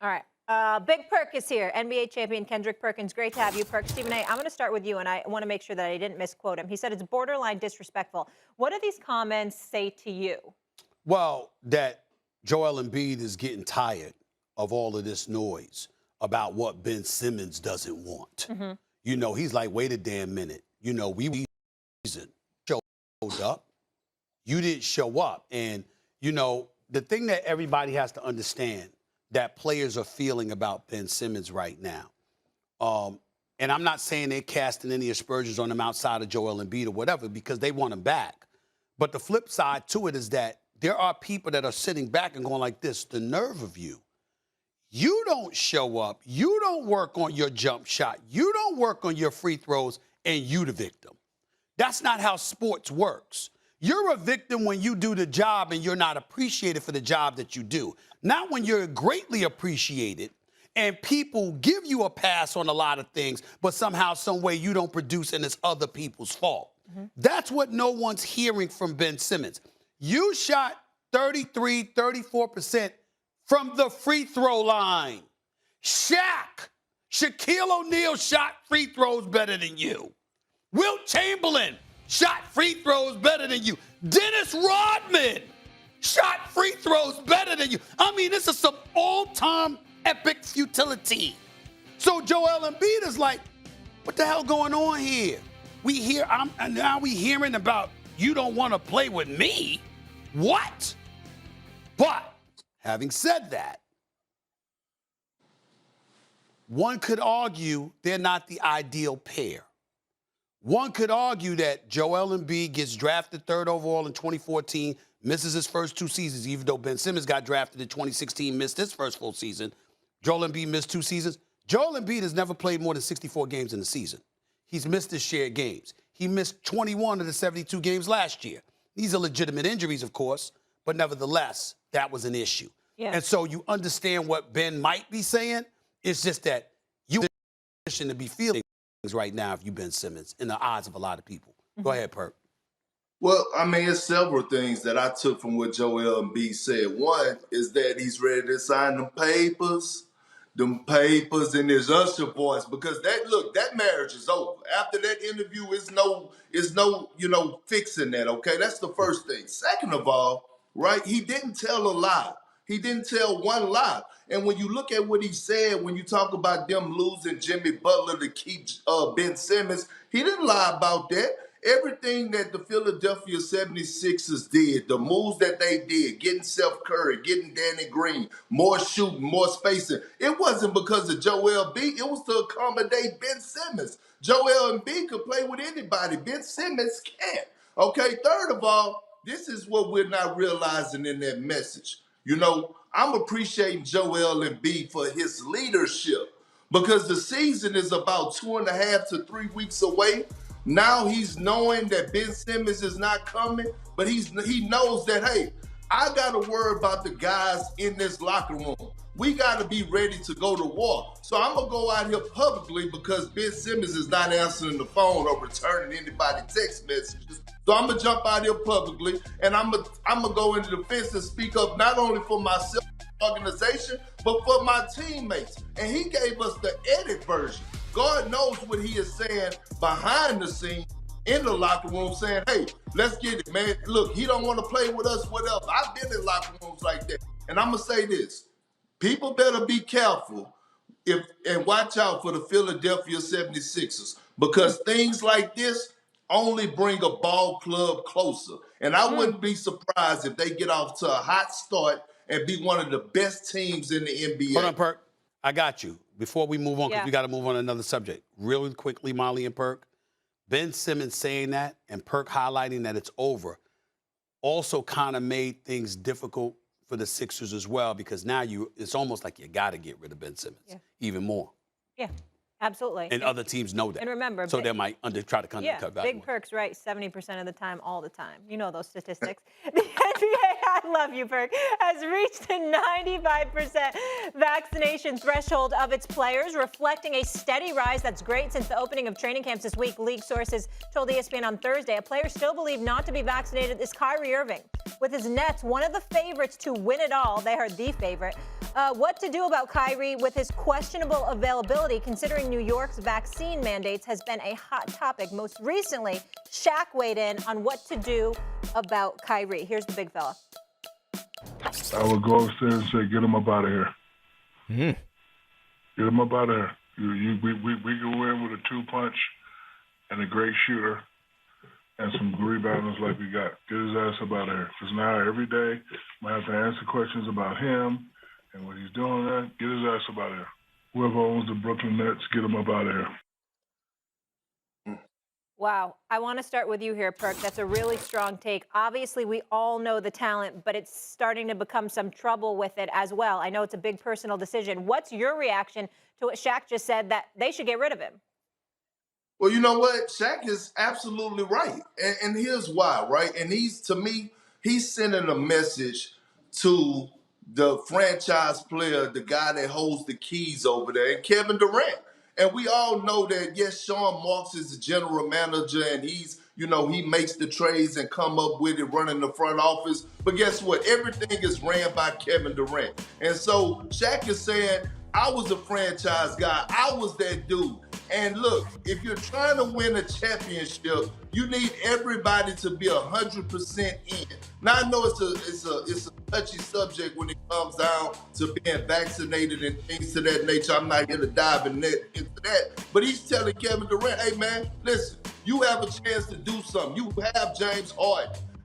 All right. Big Perk is here. NBA champion Kendrick Perkins. Great to have you, Perk. Stephen A., I'm going to start with you, and I want to make sure that I didn't misquote him. He said it's borderline disrespectful. What do these comments say to you? Well, that Joel Embiid is getting tired of all of this noise about what Ben Simmons doesn't want. Mm-hmm. You know, he's like, wait a damn minute. You know, we showed up. You didn't show up. And, you know, the thing that everybody has to understand that players are feeling about Ben Simmons right now. And I'm not saying they're casting any aspersions on him outside of Joel Embiid or whatever because they want him back. But the flip side to it is that there are people that are sitting back and going like this, the nerve of you. You don't show up. You don't work on your jump shot. You don't work on your free throws, and you the victim. That's not how sports works. You're a victim when you do the job and you're not appreciated for the job that you do. Not when you're greatly appreciated and people give you a pass on a lot of things, but somehow, some way you don't produce and it's other people's fault. Mm-hmm. That's what no one's hearing from Ben Simmons. You shot 33, 34% from the free throw line. Shaquille O'Neal shot free throws better than you. Wilt Chamberlain shot free throws better than you. Dennis Rodman shot free throws better than you. I mean, this is some all-time epic futility. So Joel Embiid is like, what the hell going on here? Now we hearing about you don't want to play with me? What? But having said that, one could argue they're not the ideal pair. One could argue that Joel Embiid gets drafted 3rd overall in 2014, misses his first 2 seasons, even though Ben Simmons got drafted in 2016, missed his first full season. Joel Embiid missed 2 seasons. Joel Embiid has never played more than 64 games in a season. He's missed his share of games. He missed 21 of the 72 games last year. These are legitimate injuries, of course, but nevertheless, that was an issue. Yeah. And so you understand what Ben might be saying. It's just that you to be feeling right now if you've Ben Simmons in the eyes of a lot of people. Mm-hmm. Go ahead, Perk. Well, I mean, it's several things that I took from what Joel Embiid said. One is that he's ready to sign them papers in his Usher voice, because that marriage is over. After that interview, is no, fixing that, okay? That's the first thing. Second of all, right, he didn't tell a lie. He didn't tell one lie. And when you look at what he said, when you talk about them losing Jimmy Butler to keep Ben Simmons, he didn't lie about that. Everything that the Philadelphia 76ers did, the moves that they did, getting Seth Curry, getting Danny Green, more shooting, more spacing, it wasn't because of Joel Embiid. It was to accommodate Ben Simmons. Joel Embiid could play with anybody. Ben Simmons can't. Okay, third of all, this is what we're not realizing in that message. You know, I'm appreciating Joel Embiid for his leadership because the season is about 2.5 to 3 weeks away. Now he's knowing that Ben Simmons is not coming, but he knows that, hey, I got to worry about the guys in this locker room. We got to be ready to go to war. So I'm going to go out here publicly because Ben Simmons is not answering the phone or returning anybody text messages. So I'm going to jump out here publicly, and I'm going to go into the fence and speak up not only for myself, organization, but for my teammates. And he gave us the edit version. God knows what he is saying behind the scenes in the locker room, saying, hey, let's get it, man. Look, he don't want to play with us, whatever. I've been in locker rooms like that. And I'm going to say this. People better be careful and watch out for the Philadelphia 76ers, because things like this only bring a ball club closer. And I wouldn't be surprised if they get off to a hot start and be one of the best teams in the NBA. Hold on, Perk. I got you. Before we move on, because we got to move on to another subject. Really quickly, Molly and Perk. Ben Simmons saying that and Perk highlighting that it's over also kind of made things difficult for the Sixers as well, because now it's almost like you got to get rid of Ben Simmons even more. Yeah, absolutely. And other teams know that. And remember, so they might try to undercut value. Big Perk's right 70% of the time, all the time. You know those statistics. The NBA, I love you, Perk, has reached the 95% vaccination threshold of its players, reflecting a steady rise. That's great since the opening of training camps this week. League sources told ESPN on Thursday a player still believed not to be vaccinated is Kyrie Irving. With his Nets, one of the favorites to win it all, they are the favorite, What to do about Kyrie with his questionable availability, considering New York's vaccine mandates, has been a hot topic. Most recently, Shaq weighed in on what to do about Kyrie. Here's the big fella. I would go upstairs and say, get him up out of here. Get him up out of here. We go in with a 2-punch and a great shooter and some rebounders like we got. Get his ass up out of here. Because now every day I'm going to have to answer questions about him and what he's doing there. Get his ass up out of here. Whoever owns the Brooklyn Nets, get him up out of here. Wow. I want to start with you here, Perk. That's a really strong take. Obviously, we all know the talent, but it's starting to become some trouble with it as well. I know it's a big personal decision. What's your reaction to what Shaq just said, that they should get rid of him? Well, you know what? Shaq is absolutely right. And here's why, right? And to me, he's sending a message to the franchise player, the guy that holds the keys over there, and Kevin Durant. And we all know that, yes, Sean Marks is the general manager and he makes the trades and come up with it running the front office. But guess what? Everything is ran by Kevin Durant. And so Shaq is saying, I was a franchise guy. I was that dude. And look, if you're trying to win a championship, you need everybody to be 100% in. Now I know it's a touchy subject when it comes down to being vaccinated and things to that nature. I'm not here to dive into that. But he's telling Kevin Durant, hey man, listen, you have a chance to do something. You have James Harden.